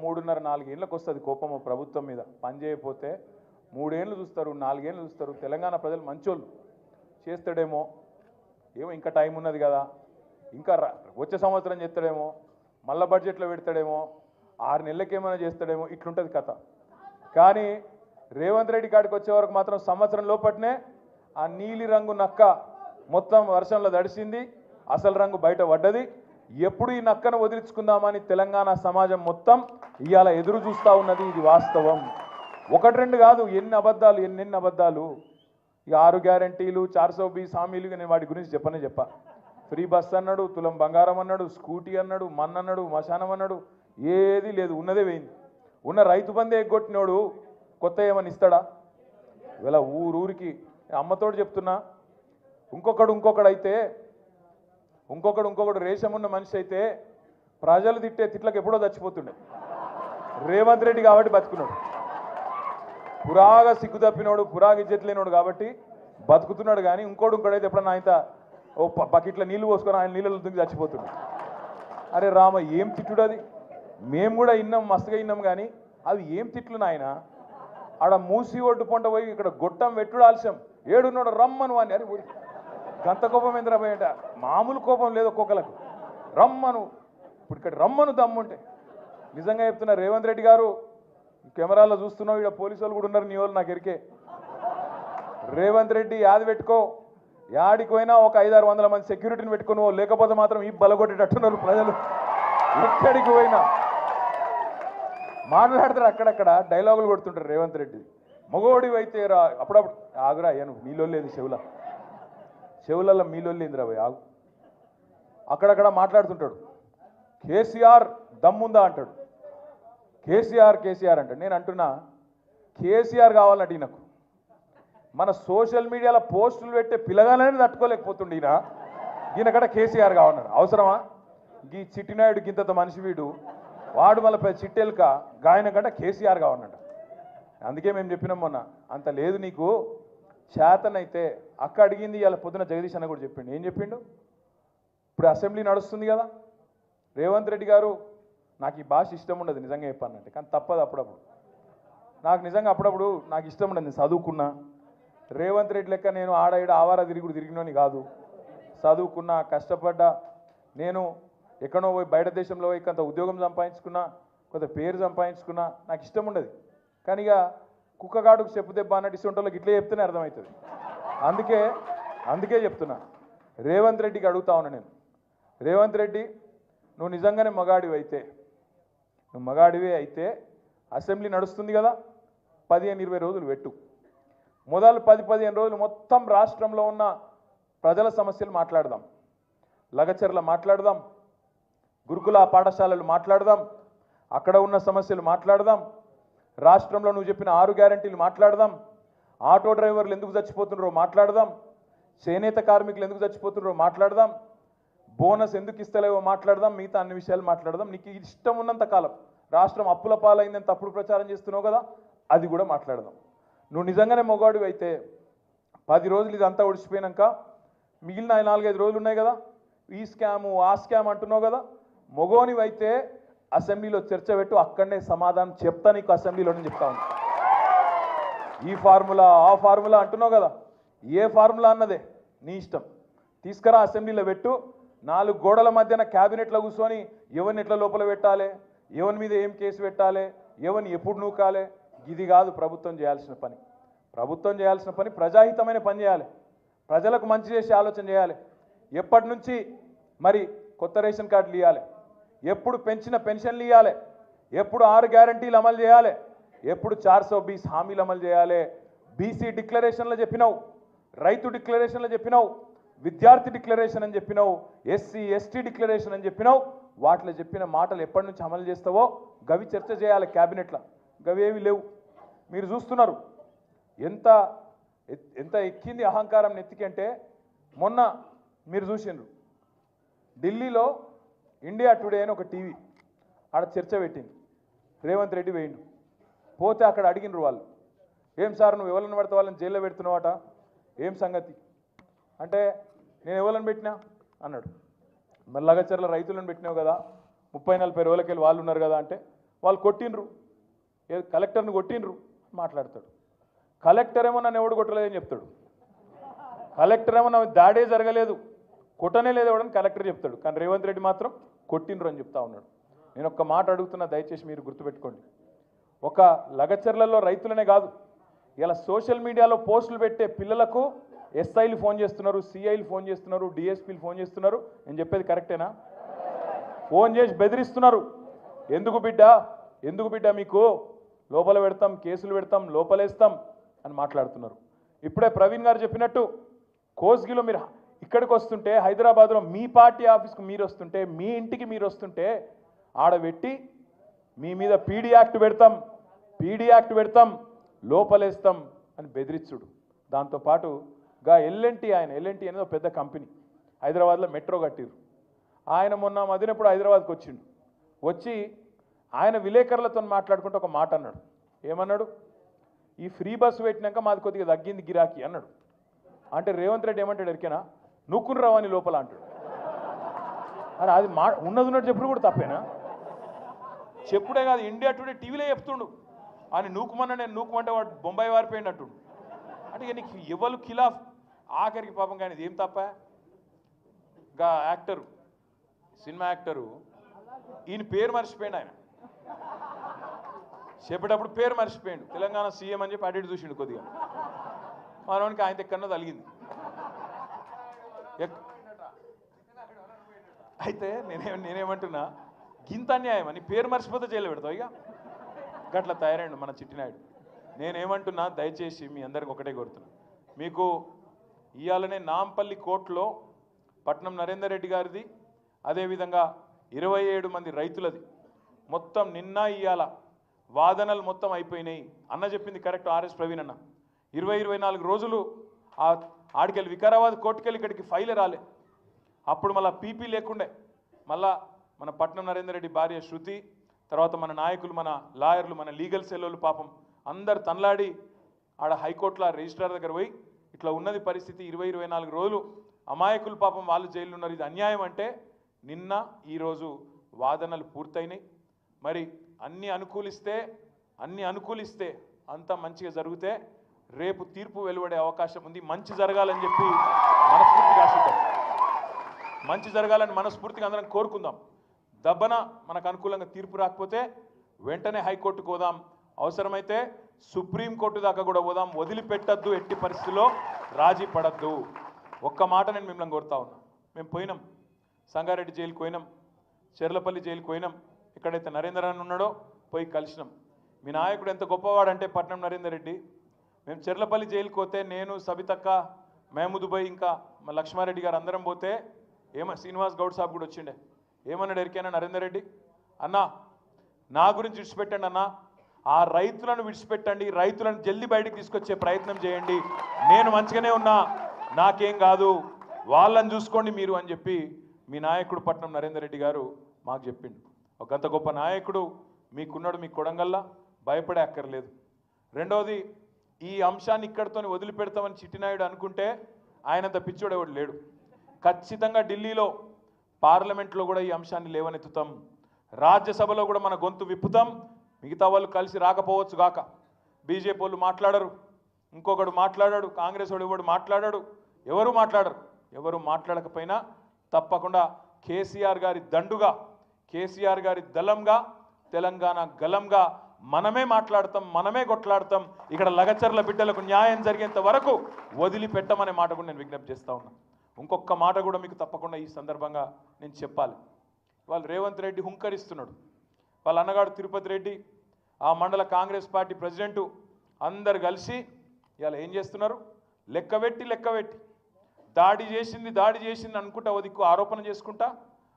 3.5 4 ఏళ్ళకి వస్తుంది కోపం ప్రభుత్వం మీద పని చేయకపోతే 3 ఏళ్ళు చూస్తారు 4 ఏళ్ళు చూస్తారు తెలంగాణ ప్రజలు మంచోళ్ళు చేస్తాడేమో ఏమో ఇంకా టైం ఉన్నది కదా ఇంకా వచ్చే సంవత్సరం చేస్తాడేమో మళ్ళా బడ్జెట్లో పెడతాడేమో 6 నెలలకి ఏమైనా చేస్తాడేమో ఇట్లుంటుంది కథ కానీ రేవంత్ రెడ్డి కాడికి వచ్చే వరకు మాత్రం సంవత్సరం లోపట్నే ఆ నీలి రంగు నక్క మొత్తం వర్షంలో తడిసింది అసలు రంగు బయట పడ్డది ఎప్పుడు ఈ నక్కను వదిలించుకుందామని తెలంగాణ సమాజం మొత్తం ఇవాళ ఎదురు చూస్తూ ఉన్నది ఇది వాస్తవం 1-2 కాదు ఎన్ని అబద్ధాలు ఈ 6 గ్యారంటీలు 420 హామీలు నేను వాటి గురించి చెప్పా ఫ్రీ బస్ అన్నాడు తులం బంగారం అన్నాడు స్కూటీ అన్నాడు మన్ అన్నాడు మశానం అన్నాడు ఏది లేదు ఉన్నదే వేయింది ఉన్న రైతు బంధే ఎగ్గొట్టినోడు కొత్త ఏమని ఇస్తాడా ఇవాళ ఊరికి అమ్మతోడు చెప్తున్నా ఇంకొకడు అయితే ఇంకొకడు రేషం ఉన్న మనిషి అయితే ప్రజలు తిట్టే తిట్లకు ఎప్పుడో చచ్చిపోతుండే రేవంత్ రెడ్డి కాబట్టి బతుకున్నాడు పురాగా సిగ్గు తప్పినోడు పురాగా ఇజ్జత్ లేనోడు కాబట్టి బతుకుతున్నాడు కానీ ఇంకోడైతే ఎప్పుడన్నా ఆయన ఓ బకెట్లో నీళ్లు పోసుకొని ఆయన నీళ్ళలో దుంగి చచ్చిపోతున్నాడు అరే రామ ఏం తిట్టుడు అది మేము కూడా విన్నాం మస్తుగా విన్నాం కానీ అవి ఏం తిట్లు నాయన ఆడ మూసి ఒడ్డు పొంట పోయి ఇక్కడ గొట్టం వెట్టుడు ఆలస్యం ఏడున్నాడు రమ్మను అని అరే గంత కోపం ఏంద్రా పోయంట మామూలు కోపం లేదు ఒక్కొక్కలకు రమ్మను ఇప్పుడు ఇక్కడ రమ్మను దమ్ముంటే నిజంగా చెప్తున్నా రేవంత్ రెడ్డి గారు కెమెరాలో చూస్తున్నావు ఇక్కడ పోలీసు వాళ్ళు కూడా ఉన్నారు నీ వాళ్ళు నాకు ఎరికే రేవంత్ రెడ్డి యాది పెట్టుకో యాడికి పోయినా ఒక 500-600 మంది సెక్యూరిటీని పెట్టుకుని లేకపోతే మాత్రం ఈ బలగొట్టేటట్టున్నారు ప్రజలు ఎక్కడికి పోయినా మాట్లాడతారు అక్కడక్కడ డైలాగులు కొడుతుంటారు రేవంత్ రెడ్డి మగోడి అయితే రా అప్పుడప్పుడు ఆగురా అయ్యాను మీలో లేదు చెవులలో మీలో లేదురా భయ్ ఆగు అక్కడక్కడ మాట్లాడుతుంటాడు కేసీఆర్ దమ్ముందా అంటాడు కేసీఆర్ అంటాడు నేను అంటున్నా కేసీఆర్ కావాలంటే ఈయనకు మన సోషల్ మీడియాలో పోస్టులు పెట్టే పిల్లగానే తట్టుకోలేకపోతుండే ఈయనకడ కేసీఆర్ కావాలన్నాడు అవసరమా ఈ చిట్టినాయుడు గింత మనిషి వీడు వాడు మళ్ళీ చిట్టెలుక గాయన కంటే కేసీఆర్ కావాలన్నాడు అందుకే మేము చెప్పినాం మొన్న అంత లేదు నీకు చేతనైతే అక్క అడిగింది ఇలా పొద్దున జగదీష్ అన్న కూడా చెప్పిండు ఏం చెప్పిండు ఇప్పుడు అసెంబ్లీ నడుస్తుంది కదా రేవంత్ రెడ్డి గారు నాకు ఈ భాష ఇష్టం ఉండదు నిజంగా చెప్పానంటే కానీ తప్పదు అప్పుడప్పుడు నాకు నిజంగా అప్పుడప్పుడు నాకు ఇష్టం ఉండదు నేను చదువుకున్నా రేవంత్ రెడ్డి లెక్క నేను ఆడ ఆవారా తిరిగినోని కాదు చదువుకున్నా కష్టపడ్డా నేను ఎక్కడో పోయి బయట దేశంలో పోయి కొంత ఉద్యోగం సంపాదించుకున్నా కొంత పేరు సంపాదించుకున్నా నాకు ఇష్టం ఉండదు కానీ ఇక కుక్కగాడుకు చెప్పు దెబ్బ అన్నట్టు ఇష్టంటోళ్ళకి ఇట్లే చెప్తేనే అర్థమవుతుంది అందుకే చెప్తున్నా రేవంత్ రెడ్డికి అడుగుతా ఉన్నా నేను రేవంత్ రెడ్డి నువ్వు నిజంగానే మగాడివే అయితే అసెంబ్లీ నడుస్తుంది కదా 15-20 రోజులు పెట్టు మొదలు 10-15 రోజులు మొత్తం రాష్ట్రంలో ఉన్న ప్రజల సమస్యలు మాట్లాడదాం లగచర్ల మాట్లాడదాం గురుకుల పాఠశాలలు మాట్లాడదాం అక్కడ ఉన్న సమస్యలు మాట్లాడదాం రాష్ట్రంలో నువ్వు చెప్పిన 6 గ్యారంటీలు మాట్లాడదాం ఆటో డ్రైవర్లు ఎందుకు చచ్చిపోతున్నారో మాట్లాడదాం చేనేత కార్మికులు ఎందుకు చచ్చిపోతున్నారో మాట్లాడదాం బోనస్ ఎందుకు ఇస్తలేవో మాట్లాడదాం మిగతా అన్ని విషయాలు మాట్లాడదాం నీకు ఇష్టం ఉన్నంత కాలం రాష్ట్రం అప్పుల పాలైందని తప్పుడు ప్రచారం చేస్తున్నావు కదా అది కూడా మాట్లాడదాం నువ్వు నిజంగానే మొగాడివి అయితే 10 రోజులు ఇదంతా ఒడిచిపోయినాక మిగిలిన 4-5 రోజులు ఉన్నాయి కదా ఈ స్కాము ఆ స్కామ్ అంటున్నావు కదా మొగోనివైతే అసెంబ్లీలో చర్చ పెట్టు అక్కడనే సమాధానం చెప్తా నీకు అసెంబ్లీలోనే చెప్తా ఉంటా ఈ ఫార్ములా ఆ ఫార్ములా అంటున్నావు కదా ఏ ఫార్ములా అన్నదే నీ ఇష్టం తీసుకురా అసెంబ్లీలో పెట్టు 4 గోడల మధ్యన క్యాబినెట్లో కూర్చొని ఎవరిని ఎట్లా లోపల పెట్టాలి ఎవరి మీద ఏం కేసు పెట్టాలి ఎవరిని ఎప్పుడు నూకాలి ఇది కాదు ప్రభుత్వం చేయాల్సిన పని ప్రజాహితమైన పని చేయాలి ప్రజలకు మంచి చేసే ఆలోచన చేయాలి ఎప్పటి నుంచి మరి కొత్త రేషన్ కార్డులు ఇవ్వాలి ఎప్పుడు పెంచిన పెన్షన్లు ఇవ్వాలి ఎప్పుడు 6 గ్యారంటీలు అమలు చేయాలి ఎప్పుడు 420 హామీలు అమలు చేయాలి బీసీ డిక్లరేషన్లో చెప్పినావు రైతు డిక్లరేషన్లో చెప్పినావు విద్యార్థి డిక్లరేషన్ అని చెప్పినావు ఎస్సీ ఎస్టీ డిక్లరేషన్ అని చెప్పినావు వాటిలో చెప్పిన మాటలు ఎప్పటి నుంచి అమలు చేస్తావో గవి చర్చ చేయాలి క్యాబినెట్లో గవేవి లేవు మీరు చూస్తున్నారు ఎంత ఎక్కింది అహంకారం నెత్తికంటే మొన్న మీరు చూసిండ్రు ఢిల్లీలో ఇండియా టుడే అని ఒక టీవీ ఆడ చర్చ పెట్టింది రేవంత్ రెడ్డి వేయండు పోతే అక్కడ అడిగినరు వాళ్ళు ఏం సార్ నువ్వు ఎవరిని పడితే వాళ్ళని జైల్లో పెడుతున్నావట ఏం సంగతి అంటే నేను ఎవరిని పెట్టినా అన్నాడు మరి లగచర్ల రైతులను పెట్టినావు కదా 30-40 రోజులకెళ్ళి వాళ్ళు ఉన్నారు కదా అంటే వాళ్ళు కొట్టిండ్రు, కలెక్టర్ని కొట్టిండ్రు మాట్లాడతాడు. కలెక్టర్ ఏమో నన్ను ఎవడు కొట్టలేదని చెప్తాడు. కలెక్టర్ ఏమో నా దాడే జరగలేదు, కొట్టనే లేదు ఎవడని కలెక్టర్ చెప్తాడు. కానీ రేవంత్ రెడ్డి మాత్రం కొట్టిండ్రు అని చెప్తా ఉన్నాడు. నేను ఒక్క మాట అడుగుతున్నా, దయచేసి మీరు గుర్తుపెట్టుకోండి. ఒక లగచర్లలో రైతులనే కాదు, ఇలా సోషల్ మీడియాలో పోస్టులు పెట్టే పిల్లలకు ఎస్ఐలు ఫోన్ చేస్తున్నారు, సిఐలు ఫోన్ చేస్తున్నారు, డిఎస్పీలు ఫోన్ చేస్తున్నారు. నేను చెప్పేది కరెక్టేనా? ఫోన్ చేసి బెదిరిస్తున్నారు. ఎందుకు బిడ్డ మీకు లోపల పెడతాం, కేసులు పెడతాం, లోపలేస్తాం అని మాట్లాడుతున్నారు. ఇప్పుడే ప్రవీణ్ గారు చెప్పినట్టు కోస్గిలో మీరు ఇక్కడికి వస్తుంటే, హైదరాబాద్లో మీ పార్టీ ఆఫీస్కి మీరు వస్తుంటే, మీ ఇంటికి మీరు వస్తుంటే ఆడబెట్టి మీ మీద పీడీ యాక్ట్ పెడతాం, లోపలేస్తాం అని బెదిరించుడు. దాంతోపాటు ఎల్ఎన్టీ ఎల్ఎన్టీ అనేది ఒక పెద్ద కంపెనీ, హైదరాబాద్లో మెట్రో కట్టిరు. ఆయన మొన్న మదినప్పుడు హైదరాబాద్కి వచ్చిండు. వచ్చి ఆయన విలేకరులతో మాట్లాడుకుంటూ ఒక మాట అన్నాడు. ఏమన్నాడు? ఈ ఫ్రీ బస్సు పెట్టినాక మాది కొద్దిగా తగ్గింది గిరాకీ అన్నాడు. అంటే రేవంత్ రెడ్డి ఏమంటాడు ఎరికేనా? నూక్కుని రావని లోపల అంటాడు. అరే అది ఉన్నది చెప్పుడు కూడా తప్పేనా? చెప్పుడే కాదు, ఇండియా టుడే టీవీలో చెప్తుండు అని నూకుమన్నా నేను నూకుమంటే వాడు బొంబాయి వారిపోయినట్టు. అంటే ఇక నీకు ఎవరు ఖిలాఫ్ ఆఖరికి పాపం. కానీ ఇది ఏం తప్ప? ఇంకా యాక్టరు, సినిమా యాక్టరు, ఈయన పేరు మర్చిపోయాడు. ఆయన చెప్పేటప్పుడు పేరు మర్చిపోయాడు. తెలంగాణ సీఎం అని చెప్పి అడిగి చూసిండు కొద్దిగా. మనవానికి ఆయన ఎక్కడో తలిగింది. అయితే నేనేమంటున్నా, గింత అన్యాయం అని పేరు మర్చిపోతే జైలు పెడతావు. ఇక గట్లా తయారైండు మన చిట్టినాయుడు. నేనేమంటున్నా, దయచేసి మీ అందరికి ఒకటే కోరుతున్నా, మీకు ఇవాళనే నాంపల్లి కోర్టులో పట్నం నరేందర్ రెడ్డి గారిది, అదేవిధంగా 27 మంది రైతులది మొత్తం నిన్న ఇవాళ వాదనలు మొత్తం అయిపోయినాయి. అన్న చెప్పింది కరెక్ట్. ఆర్ఎస్ ప్రవీణ్ అన్న 24 రోజులు ఆడికెళ్ళి వికారాబాద్ కోర్టుకెళ్ళి ఇక్కడికి ఫైల్ రాలే. అప్పుడు మళ్ళీ పీపీ లేకుండే. మళ్ళా మన పట్నం నరేందర్ రెడ్డి భార్య శృతి, తర్వాత మన నాయకులు, మన లాయర్లు, మన లీగల్ సెల్లోళ్ళు పాపం అందరు తనలాడి ఆడ హైకోర్టులో రిజిస్ట్రార్ దగ్గర పోయి ఇట్లా ఉన్నది పరిస్థితి, 24 రోజులు అమాయకులు పాపం వాళ్ళు జైలు ఉన్నారు, ఇది అన్యాయం అంటే నిన్న ఈరోజు వాదనలు పూర్తయినాయి. మరి అన్ని అనుకూలిస్తే అంతా మంచిగా జరిగితే రేపు తీర్పు వెలువడే అవకాశం ఉంది. మంచి జరగాలని చెప్పి మనస్ఫూర్తిగా ఆశిద్దాం. మంచి జరగాలని మనస్ఫూర్తిగా అందరం కోరుకుందాం. దబ్బన మనకు అనుకూలంగా తీర్పు రాకపోతే వెంటనే హైకోర్టుకు పోదాం, అవసరమైతే సుప్రీంకోర్టు దాకా కూడా పోదాం. వదిలిపెట్టద్దు, ఎట్టి పరిస్థితుల్లో రాజీ పడద్దు. ఒక్క మాట నేను మిమ్మల్ని కోరుతా ఉన్నా. మేము పోయినాం, సంగారెడ్డి జైలుకి పోయినాం, చెర్లపల్లి జైలుకి పోయినాం. ఎక్కడైతే నరేందర్ అని ఉన్నాడో పోయి కలిసినాం. మీ నాయకుడు ఎంత గొప్పవాడంటే పట్నం నరేందర్ రెడ్డి. మేము చెర్లపల్లి జైలుకి పోతే నేను, సబితక్క, మహమూద్ భాయ్, ఇంకా మా లక్ష్మారెడ్డి గారు అందరం పోతే శ్రీనివాస్ గౌడ్ సాబ్ కూడా వచ్చిండే. ఏమన్నాడు ఎరికైనా నరేందర్ రెడ్డి? అన్నా నా గురించి విడిచిపెట్టండి అన్నా, ఆ రైతులను విడిచిపెట్టండి, రైతులను జల్దీ బయటికి తీసుకొచ్చే ప్రయత్నం చేయండి, నేను మంచిగానే ఉన్నా, నాకేం కాదు, వాళ్ళని చూసుకోండి మీరు అని చెప్పి మీ నాయకుడు పట్నం నరేందర్ రెడ్డి గారు మాకు చెప్పిండు. ఒకంత గొప్ప నాయకుడు మీకున్నాడు, మీ కొడంగల్లా, భయపడే అక్కర్లేదు. రెండవది, ఈ అంశాన్ని ఇక్కడితో వదిలిపెడతామని చిట్టినాయుడు అనుకుంటే ఆయనంత పిచ్చోడు ఎవడు లేడు. ఖచ్చితంగా ఢిల్లీలో పార్లమెంట్లో కూడా ఈ అంశాన్ని లేవనెత్తుతాం, రాజ్యసభలో కూడా మన గొంతు విప్పుతాం. మిగతా వాళ్ళు కలిసి రాకపోవచ్చు గాక, బీజేపీ వాళ్ళు మాట్లాడరు, ఇంకొకడు మాట్లాడాడు, కాంగ్రెస్ వాడు ఎవడు మాట్లాడాడు, ఎవరు మాట్లాడకపోయినా తప్పకుండా కేసీఆర్ గారి దండుగా, కేసీఆర్ గారి దళంగా, తెలంగాణ గలంగా మనమే మాట్లాడతాం, మనమే కొట్లాడతాం. ఇక్కడ లగచర్ల బిడ్డలకు న్యాయం జరిగేంత వరకు వదిలిపెట్టమనే మాట కూడా నేను విజ్ఞప్తి చేస్తా ఉన్నా. ఇంకొక మాట కూడా మీకు తప్పకుండా ఈ సందర్భంగా నేను చెప్పాలి. వాళ్ళు రేవంత్ రెడ్డి హుంకరిస్తున్నాడు, వాళ్ళ అన్నగాడు తిరుపతి రెడ్డి, ఆ మండల కాంగ్రెస్ పార్టీ ప్రెసిడెంటు అందరు కలిసి ఇవాళ ఏం చేస్తున్నారు? లెక్కబెట్టి దాడి చేసింది అనుకుంటా ఓ దిక్కు ఆరోపణ చేసుకుంటా,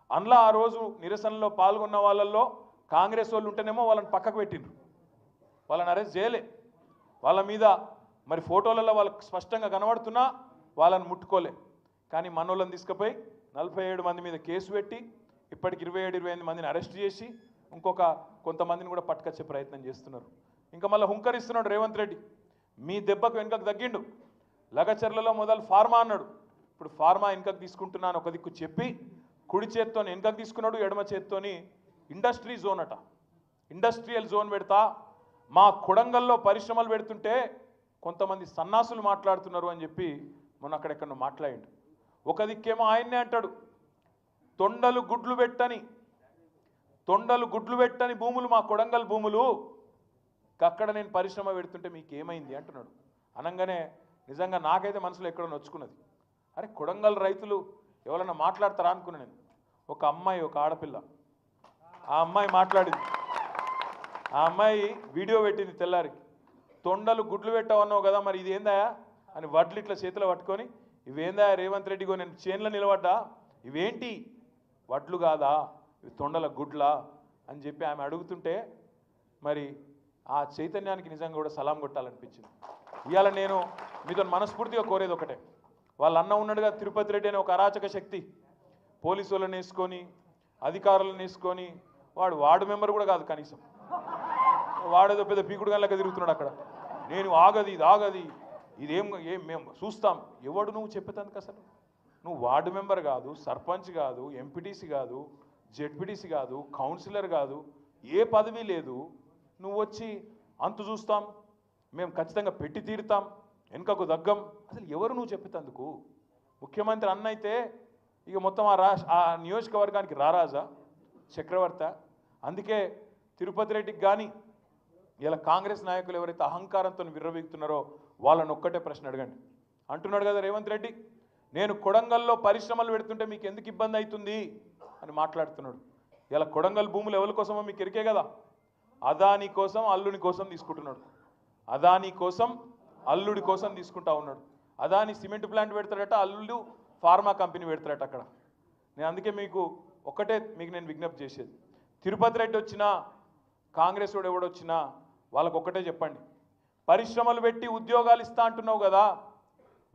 అందులో ఆ రోజు నిరసనలో పాల్గొన్న వాళ్ళల్లో కాంగ్రెస్ వాళ్ళు ఉంటేనేమో వాళ్ళని పక్కకు పెట్టిండ్రు, వాళ్ళని అరెస్ట్ చేయలే. వాళ్ళ మీద మరి ఫోటోలలో వాళ్ళకి స్పష్టంగా కనబడుతున్నా వాళ్ళని ముట్టుకోలే. కానీ మనోళ్ళని తీసుకుపోయి 47 మంది మీద కేసు పెట్టి ఇప్పటికి 27-28 మందిని అరెస్ట్ చేసి ఇంకొక కొంతమందిని కూడా పట్టుకొచ్చే ప్రయత్నం చేస్తున్నారు. ఇంకా మళ్ళీ హుంకరిస్తున్నాడు రేవంత్ రెడ్డి. మీ దెబ్బకు వెనుకకు తగ్గిండు. లగచర్లలో మొదలు ఫార్మా అన్నాడు, ఇప్పుడు ఫార్మా వెనుకకు తీసుకుంటున్నాను ఒక దిక్కు చెప్పి కుడి చేత్తోని వెనుకకు తీసుకున్నాడు, ఎడమ చేత్తోని ఇండస్ట్రీ జోన్ అట. ఇండస్ట్రియల్ జోన్ పెడతా, మా కొడంగల్లో పరిశ్రమలు పెడుతుంటే కొంతమంది సన్నాసులు మాట్లాడుతున్నారు అని చెప్పి మొన్న అక్కడెక్కడో మాట్లాడిండు. ఒక దిక్కేమో ఆయన్నే అంటాడు, తొండలు గుడ్లు పెట్టని భూములు మా కొడంగల్ భూములు, అక్కడ నేను పరిశ్రమ పెడుతుంటే మీకేమైంది అంటున్నాడు. అనగానే నిజంగా నాకైతే మనసులో ఎక్కడో నొచ్చుకున్నది. అరే కొడంగల్ రైతులు ఎవరన్నా మాట్లాడతారా అనుకున్నా నేను. ఒక అమ్మాయి, ఒక ఆడపిల్ల, ఆ అమ్మాయి మాట్లాడింది. ఆ అమ్మాయి వీడియో పెట్టింది తెల్లారి. తొండలు గుడ్లు పెట్టవన్నావు కదా, మరి ఇది ఏందా అని వడ్లు ఇట్లా చేతిలో పట్టుకొని, ఇవేందా రేవంత్ రెడ్డిగో నేను చేన్లో నిలబడ్డా, ఇవేంటి వడ్లు కాదా, ఇవి తొండల గుడ్లా అని చెప్పి ఆమె అడుగుతుంటే మరి ఆ చైతన్యానికి నిజంగా కూడా సలాం కొట్టాలనిపించింది. ఇవాళ నేను మీతో మనస్ఫూర్తిగా కోరేది ఒకటే, వాళ్ళ అన్న ఉన్నాడుగా తిరుపతి రెడ్డి అనే ఒక అరాచక శక్తి, పోలీసు వాళ్ళని వేసుకొని అధికారులను వేసుకొని, వార్డు మెంబర్ కూడా కాదు కనీసం, వాడేదో పెద్ద పీకుడు గల్లగా తిరుగుతున్నాడు అక్కడ. నేను ఆగది ఇది ఆగది ఇదేం మేము చూస్తాం. ఎవడు నువ్వు చెప్పేందుకు? అసలు నువ్వు వార్డు మెంబర్ కాదు, సర్పంచ్ కాదు, ఎంపీటీసీ కాదు, జెడ్పీటీసీ కాదు, కౌన్సిలర్ కాదు, ఏ పదవి లేదు. నువ్వు వచ్చి అంతు చూస్తాం, మేము ఖచ్చితంగా పెట్టి తీరుతాం, వెనుకకు దగ్గం. అసలు ఎవరు నువ్వు చెప్పేందుకు? ముఖ్యమంత్రి అన్న అయితే ఇక మొత్తం ఆ నియోజకవర్గానికి రారాజా, చక్రవర్తి. అందుకే తిరుపతి రెడ్డికి కానీ ఇలా కాంగ్రెస్ నాయకులు ఎవరైతే అహంకారంతో విర్రవీగుతున్నారో వాళ్ళని ఒక్కటే ప్రశ్న అడగండి. అంటున్నాడు కదా రేవంత్ రెడ్డి, నేను కొడంగల్లో పరిశ్రమలు పెడుతుంటే మీకు ఎందుకు ఇబ్బంది అవుతుంది అని మాట్లాడుతున్నాడు. ఇలా కొడంగల్ భూములు ఎవరి కోసమో మీకు ఎరికే కదా, అదాని కోసం అల్లుడి కోసం తీసుకుంటున్నాడు. అదాని కోసం అల్లుడి కోసం తీసుకుంటా ఉన్నాడు. అదాని సిమెంట్ ప్లాంట్ పెడతాడట, అల్లుడు ఫార్మా కంపెనీ పెడతాడట అక్కడ. నేను అందుకే మీకు నేను విజ్ఞప్తి చేసేది, తిరుపతి రెడ్డి వచ్చినా కాంగ్రెస్ వాడు ఎవడొచ్చినా వాళ్ళకు ఒక్కటే చెప్పండి, పరిశ్రమలు పెట్టి ఉద్యోగాలు ఇస్తా అంటున్నావు కదా,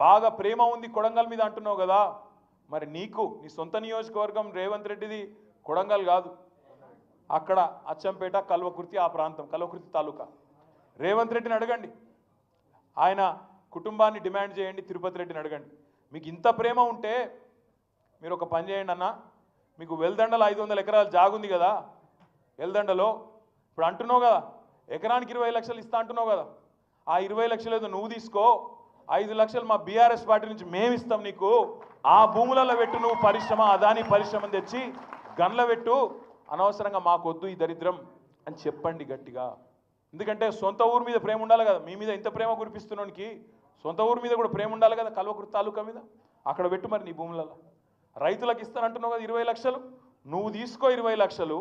బాగా ప్రేమ ఉంది కొడంగల్ మీద అంటున్నావు కదా, మరి నీకు నీ సొంత నియోజకవర్గం రేవంత్ రెడ్డిది కొడంగల్ కాదు, అక్కడ అచ్చంపేట, కల్వకుర్తి, ఆ ప్రాంతం కల్వకుర్తి తాలూకా. రేవంత్ రెడ్డిని అడగండి, ఆయన కుటుంబాన్ని డిమాండ్ చేయండి, తిరుపతి రెడ్డిని అడగండి. మీకు ఇంత ప్రేమ ఉంటే మీరు ఒక పని చేయండి అన్న, మీకు వెల్దండలో 500 ఎకరాలు జాగుంది కదా, వెల్దండలో ఇప్పుడు అంటున్నావు కదా ఎకరానికి 20 లక్షలు ఇస్తా అంటున్నావు కదా, ఆ 20 లక్షలు ఏదో నువ్వు తీసుకో, 5 లక్షలు మా బీఆర్ఎస్ పార్టీ నుంచి మేము ఇస్తాం నీకు, ఆ భూములలో పెట్టు నువ్వు పరిశ్రమ, అదాని పరిశ్రమను తెచ్చి గన్ల పెట్టు, అనవసరంగా మాకొద్దు ఈ దరిద్రం అని చెప్పండి గట్టిగా. ఎందుకంటే సొంత ఊరు మీద ప్రేమ ఉండాలి కదా, మీ మీద ఇంత ప్రేమ కురిపిస్తున్నానికి సొంత ఊరు మీద కూడా ప్రేమ ఉండాలి కదా, కల్వకుర్తి తాలూకా మీద. అక్కడ పెట్టు మరి నీ భూములలో. రైతులకు ఇస్తానంటున్నావు కదా 20 లక్షలు, నువ్వు తీసుకో 20 లక్షలు,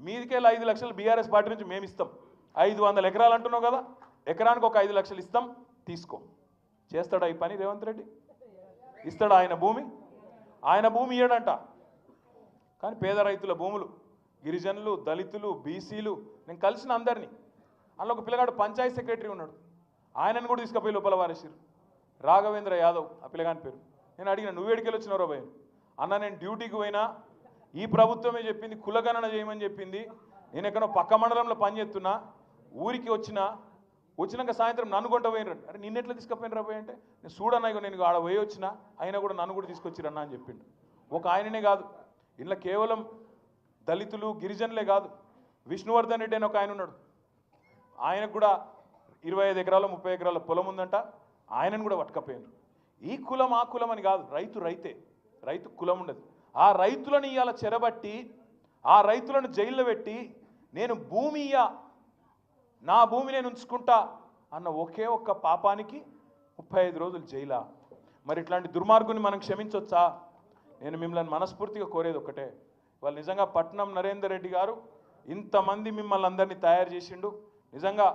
మీదికెళ్ళి 5 లక్షలు బీఆర్ఎస్ పార్టీ నుంచి మేము ఇస్తాం. 500 ఎకరాలు అంటున్నావు కదా, ఎకరానికి ఒక 5 లక్షలు ఇస్తాం, తీసుకో. చేస్తాడా ఈ పని రేవంత్ రెడ్డి? ఇస్తాడా? ఆయన భూమి ఇయ్యడంట. కానీ పేద రైతుల భూములు, గిరిజనులు, దళితులు, బీసీలు, నేను కలిసిన అందరినీ, అందులో ఒక పిల్లగాడు పంచాయతీ సెక్రటరీ ఉన్నాడు, ఆయనను కూడా తీసుకుపోయి లోపల వారేసారు. రాఘవేంద్ర యాదవ్ ఆ పిల్లగాని పేరు. నేను అడిగిన, నువ్వేడికెళ్ళి వచ్చినారో భయ అన్న, నేను డ్యూటీకి పోయినా ఈ ప్రభుత్వమే చెప్పింది కులగణన చేయమని చెప్పింది, నేను ఎక్కడో పక్క మండలంలో పనిచేస్తున్నా, ఊరికి వచ్చినాక సాయంత్రం నన్ను కొంట పోయినరు. అరే నిన్నెట్లా తీసుకుపోయినరా పోయి అంటే, నేను చూడన్నా ఇక నేను ఆడ పోయి వచ్చినా, అయినా కూడా నన్ను కూడా తీసుకొచ్చిరన్నా అని చెప్పిండు. ఒక ఆయననే కాదు, ఇంట్లో కేవలం దళితులు గిరిజనులే కాదు, విష్ణువర్ధన్ రెడ్డి అని ఒక ఆయన ఉన్నాడు, ఆయనకు కూడా 25 ఎకరాలు 30 ఎకరాల పొలం ఉందంట, ఆయనను కూడా పట్టుకపోయినారు. ఈ కులం ఆ కులం అని కాదు, రైతు కులం ఉండదు. ఆ రైతులను ఇవాళ చెరబట్టి, ఆ రైతులను జైల్లో పెట్టి, నేను నా భూమి నేను ఉంచుకుంటా అన్న ఒకే ఒక్క పాపానికి 35 రోజులు జైలా. మరి ఇట్లాంటి దుర్మార్గుని మనం క్షమించవచ్చా? నేను మిమ్మల్ని మనస్ఫూర్తిగా కోరేది ఒకటే, వాళ్ళు నిజంగా పట్నం నరేందర్ రెడ్డి గారు ఇంతమంది మిమ్మల్ని అందరినీ తయారు చేసిండు. నిజంగా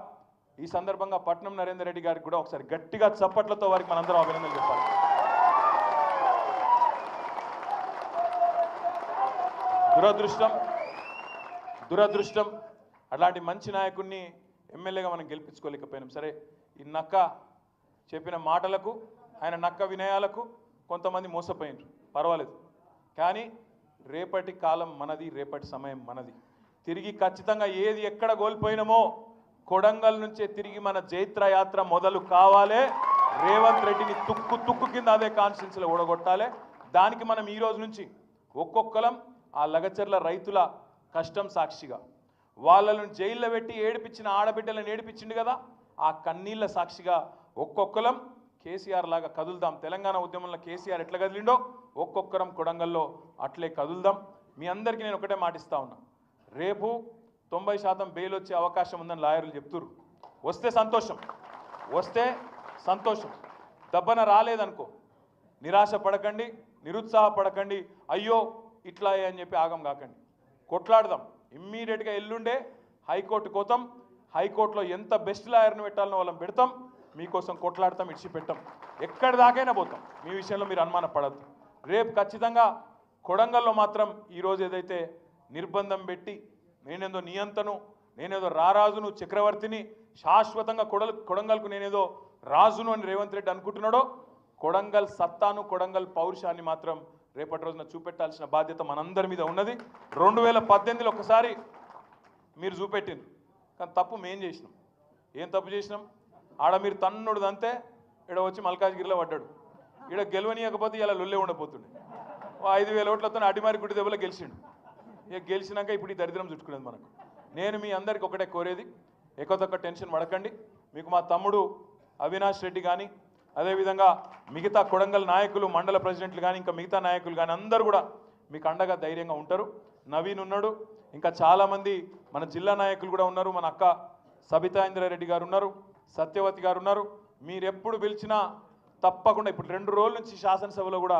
ఈ సందర్భంగా పట్నం నరేందర్ రెడ్డి గారికి కూడా ఒకసారి గట్టిగా చప్పట్లతో వారికి మనందరం అభినందనలు చెప్పాలి. దురదృష్టం అట్లాంటి మంచి నాయకుడిని ఎమ్మెల్యేగా మనం గెలిపించుకోలేకపోయినాం. సరే, ఈ నక్క చెప్పిన మాటలకు, ఆయన నక్క వినయాలకు కొంతమంది మోసపోయినారు, పర్వాలేదు. కానీ రేపటి కాలం మనది, రేపటి సమయం మనది. తిరిగి ఖచ్చితంగా ఏది ఎక్కడ కోల్పోయినామో కొడంగల్ నుంచే తిరిగి మన జైత్ర యాత్ర మొదలు కావాలి. రేవంత్ రెడ్డిని తుక్కు కింద అదే కాన్స్టిట్యున్సీలో ఓడగొట్టాలి. దానికి మనం ఈ రోజు నుంచి ఒక్కొక్కలం ఆ లగచర్ల రైతుల కష్టం సాక్షిగా, వాళ్ళను జైల్లో పెట్టి ఏడిపించిన ఆడబిడ్డలను ఏడిపించిండు కదా, ఆ కన్నీళ్ళ సాక్షిగా ఒక్కొక్కరం కేసీఆర్ లాగా కదులుదాం. తెలంగాణ ఉద్యమంలో కేసీఆర్ ఎట్లా కదిలిండో ఒక్కొక్కరం కొడంగల్లో అట్లే కదులుదాం. మీ అందరికీ నేను ఒకటే మాటిస్తా ఉన్నా, రేపు 90% బెయిల్ వచ్చే అవకాశం ఉందని లాయర్లు చెప్తున్నారు. వస్తే సంతోషం, వస్తే సంతోషం. దబ్బన రాలేదనుకో నిరాశ పడకండి, నిరుత్సాహపడకండి, అయ్యో ఇట్లా అని చెప్పి ఆగం కాకండి. కొట్లాడదాం. ఇమ్మీడియట్గా ఎల్లుండే హైకోర్టు కోతాం. హైకోర్టులో ఎంత బెస్ట్ లాయర్ని పెట్టాలనో వాళ్ళని పెడతాం. మీకోసం కొట్లాడతాం, ఇడిచిపెట్టాం, ఎక్కడి దాకైనా పోతాం. మీ విషయంలో మీరు అనుమాన పడద్దు. రేపు ఖచ్చితంగా కొడంగల్లో మాత్రం ఈరోజు ఏదైతే నిర్బంధం పెట్టి నేనేదో నియంతను, నేనేదో రారాజును, చక్రవర్తిని, శాశ్వతంగా కొడంగల్కు నేనేదో రాజును అని రేవంత్ రెడ్డి అనుకుంటున్నాడో, కొడంగల్ సత్తాను, కొడంగల్ పౌరుషాన్ని మాత్రం రేపటి రోజున చూపెట్టాల్సిన బాధ్యత మనందరి మీద ఉన్నది. 2018లో ఒకసారి మీరు చూపెట్టింది, కానీ తప్పు మేం చేసినాం. ఏం తప్పు చేసినాం? ఆడ మీరు తన్నుడు అంతే, ఇక్కడ వచ్చి మల్కాజ్గిరిలో పడ్డాడు. ఇక్కడ గెలవనీయకపోతే ఇలా లొల్లే ఉండబోతుండే. 5,000 ఓట్లతో అడిమారి గుడి దెబ్బలో గెలిచిండు. ఇక గెలిచినాక ఇప్పుడు ఈ దరిద్రం చుట్టుకునేది మనకు. నేను మీ అందరికి ఒకటే కోరేది, ఎక్కువ టెన్షన్ పడకండి. మీకు మా తమ్ముడు అవినాష్ రెడ్డి కానీ, అదేవిధంగా మిగతా కొడంగల్ నాయకులు, మండల ప్రెసిడెంట్లు కానీ, ఇంకా మిగతా నాయకులు కానీ అందరూ కూడా మీకు అండగా ధైర్యంగా ఉంటారు. నవీన్ ఉన్నాడు, ఇంకా చాలామంది మన జిల్లా నాయకులు కూడా ఉన్నారు. మన అక్క సబితా ఇంద్రారెడ్డి గారు ఉన్నారు, సత్యవతి గారు ఉన్నారు. మీరు ఎప్పుడు పిలిచినా తప్పకుండా, ఇప్పుడు 2 రోజుల నుంచి శాసనసభలో కూడా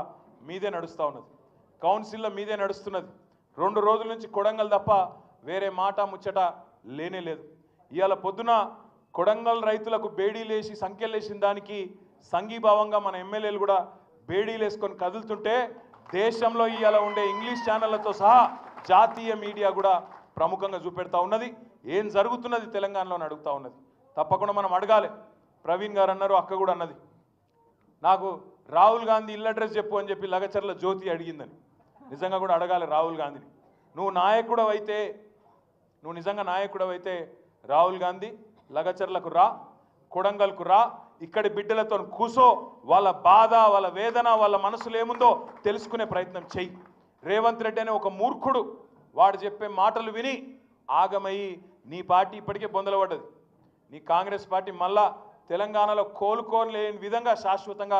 మీదే నడుస్తూ ఉన్నది, కౌన్సిల్లో మీదే నడుస్తున్నది. 2 రోజుల నుంచి కొడంగల్ తప్ప వేరే మాట ముచ్చట లేనే లేదు. ఇవాళ పొద్దున కొడంగల్ రైతులకు బేడీలేసి సంఖ్యలేసిన దానికి సంఘీభావంగా మన ఎమ్మెల్యేలు కూడా బేడీలు వేసుకొని కదులుతుంటే, దేశంలో ఇవాళ ఉండే ఇంగ్లీష్ ఛానళ్లతో సహా జాతీయ మీడియా కూడా ప్రముఖంగా చూపెడతా ఉన్నది. ఏం జరుగుతున్నది తెలంగాణలో అని అడుగుతూ ఉన్నది. తప్పకుండా మనం అడగాలి. ప్రవీణ్ గారు అన్నారు, అక్క కూడా అన్నది, నాకు రాహుల్ గాంధీ ఇల్లు అడ్రస్ చెప్పు అని చెప్పి లగచర్ల జ్యోతి అడిగిందని. నిజంగా కూడా అడగాలి రాహుల్ గాంధీని. నువ్వు నాయకుడు అయితే, నువ్వు నిజంగా నాయకుడు అయితే రాహుల్ గాంధీ లగచర్లకు రా, కొడంగల్కు రా, ఇక్కడి బిడ్డలతో కూసో, వాళ్ళ బాధ, వాళ్ళ వేదన, వాళ్ళ మనసులో ఏముందో తెలుసుకునే ప్రయత్నం చెయ్యి. రేవంత్ రెడ్డి అనే ఒక మూర్ఖుడు వాడు చెప్పే మాటలు విని ఆగమయ్యి నీ పార్టీ ఇప్పటికే బొందలపడ్డది. నీ కాంగ్రెస్ పార్టీ మళ్ళా తెలంగాణలో కోలుకోలేని విధంగా శాశ్వతంగా